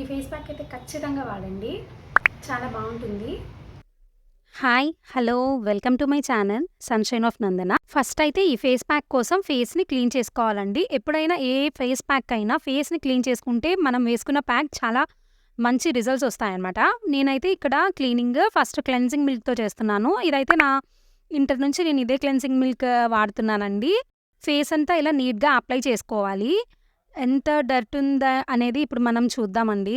ఈ face pack అయితే ఖచ్చితంగా వాడండి, చాలా బాగుంటుంది. Hi hello welcome to my channel sunshine of Nandana. First అయితే ఈ ఫేస్ ప్యాక్ కోసం ఫేస్‌ని క్లీన్ చేసుకోవాలండి. ఎప్పుడైనా ఏ ఫేస్ ప్యాక్ అయినా ఫేస్‌ని క్లీన్ చేసుకుంటే మనం వేసుకున్న ప్యాక్ చాలా మంచి రిజల్ట్స్ వస్తాయన్నమాట. నేనైతే ఇక్కడ క్లీనింగ్ ఫస్ట్ క్లెన్జింగ్ మిల్క్‌తో చేస్తున్నాను. ఇదైతే నా ఇంటర్ నుంచి నేను ఇదే క్లెన్జింగ్ మిల్క్ వాడుతున్నానండి. ఫేస్ అంతా ఇలా నీట్‌గా అప్లై చేసుకోవాలి. ఎంత డర్ట్ ఉందా అనేది ఇప్పుడు మనం చూద్దామండి.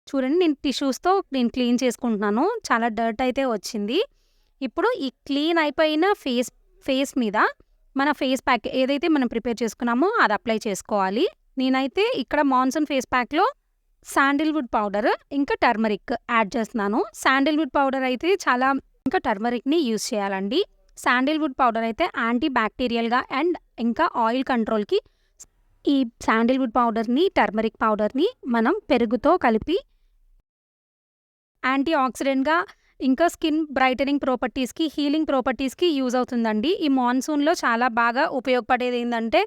చూడండి, నేను టిష్యూస్‌తో క్లీన్ చేసుకుంటున్నాను. చాలా డర్ట్ అయితే వచ్చింది. ఇప్పుడు ఈ క్లీన్ అయిపోయిన ఫేస్ మీద మన ఫేస్ ప్యాక్ ఏదైతే మనం ప్రిపేర్ చేసుకున్నామో అది అప్లై చేసుకోవాలి. నేనైతే ఇక్కడ మాన్సూన్ ఫేస్ ప్యాక్‌లో శాండిల్‌వుడ్ పౌడర్, ఇంకా టర్మరిక్ యాడ్ చేస్తున్నాను. శాండిల్‌వుడ్ పౌడర్ అయితే చాలా ఇంకా టర్మరిక్‌ని యూజ్ చేయాలండి. శాండిల్‌వుడ్ పౌడర్ అయితే యాంటీ బ్యాక్టీరియల్‌గా అండ్ ఇంకా ఆయిల్ కంట్రోల్‌కి ఈ శాండిల్‌వుడ్ పౌడర్‌ని, టర్మరిక్ పౌడర్‌ని మనం పెరుగుతో కలిపి యాంటీ ఆక్సిడెంట్‌గా ఇంకా స్కిన్ బ్రైటనింగ్ ప్రాపర్టీస్‌కి, హీలింగ్ ప్రాపర్టీస్‌కి యూజ్ అవుతుందండి. ఈ మాన్సూన్‌లో చాలా బాగా ఉపయోగపడేదేందంటే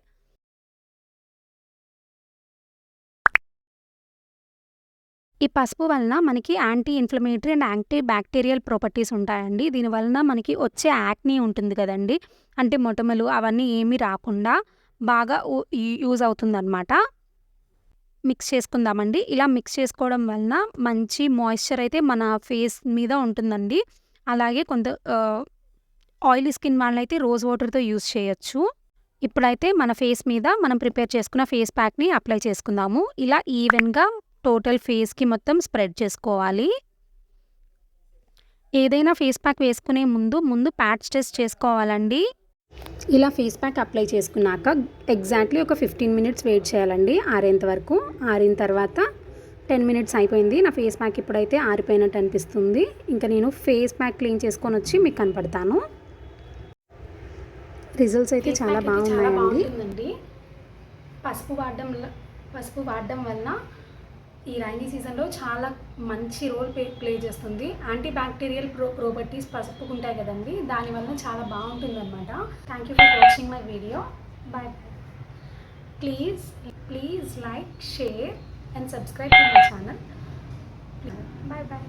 ఈ పసుపు వలన మనకి anti inflammatory and anti bacterial properties ఉంటాయండి. దీని వలన మనకి వచ్చే యాక్నీ ఉంటుంది కదండీ! అంటే మొటిమలు అవన్నీ ఏమీ రాకుండా బాగా యూజ్ అవుతుందనమాట. మిక్స్ చేసుకుందామండి. ఇలా మిక్స్ చేసుకోవడం వలన మంచి మాయిశ్చర్ అయితే మన ఫేస్ మీద ఉంటుందండి. అలాగే ఆయిలీ స్కిన్ వాళ్ళైతే రోజ్ వాటర్‌తో యూజ్ చేయొచ్చు. ఇప్పుడైతే మన ఫేస్ మీద మనం ప్రిపేర్ చేసుకున్న ఫేస్ ప్యాక్‌ని అప్లై చేసుకుందాము. ఇలా ఈవెన్‌గా టోటల్ ఫేస్‌కి మొత్తం స్ప్రెడ్ చేసుకోవాలి. ఏదైనా ఫేస్ ప్యాక్ వేసుకునే ముందు ప్యాచ్ టెస్ట్ చేసుకోవాలండి. ఇలా ఫేస్ ప్యాక్ అప్లై చేసుకున్నాక ఎగ్జాక్ట్లీ ఒక 15 మినిట్స్ వెయిట్ చేయాలండి ఆరేంత వరకు. ఆరిన తర్వాత 10 మినిట్స్ అయిపోయింది. నా ఫేస్ ప్యాక్ ఇప్పుడైతే ఆరిపోయినట్టు అనిపిస్తుంది. ఇంకా నేను ఫేస్ ప్యాక్ క్లీన్ చేసుకొని వచ్చి మీకు కనపడతాను. రిజల్ట్స్ అయితే చాలా బాగుంటుందండి. పసుపు వాడడం వలన ఈ రైనీ సీజన్లో చాలా మంచి రోల్ ప్లే చేస్తుంది. యాంటీ బ్యాక్టీరియల్ ప్రాపర్టీస్ పసుపుకు ఉంటాయి కదండి, దానివల్ల చాలా బాగుంటుంది అనమాట. Thank you for watching my video. Bye. Please like, share and subscribe to my channel. Bye bye.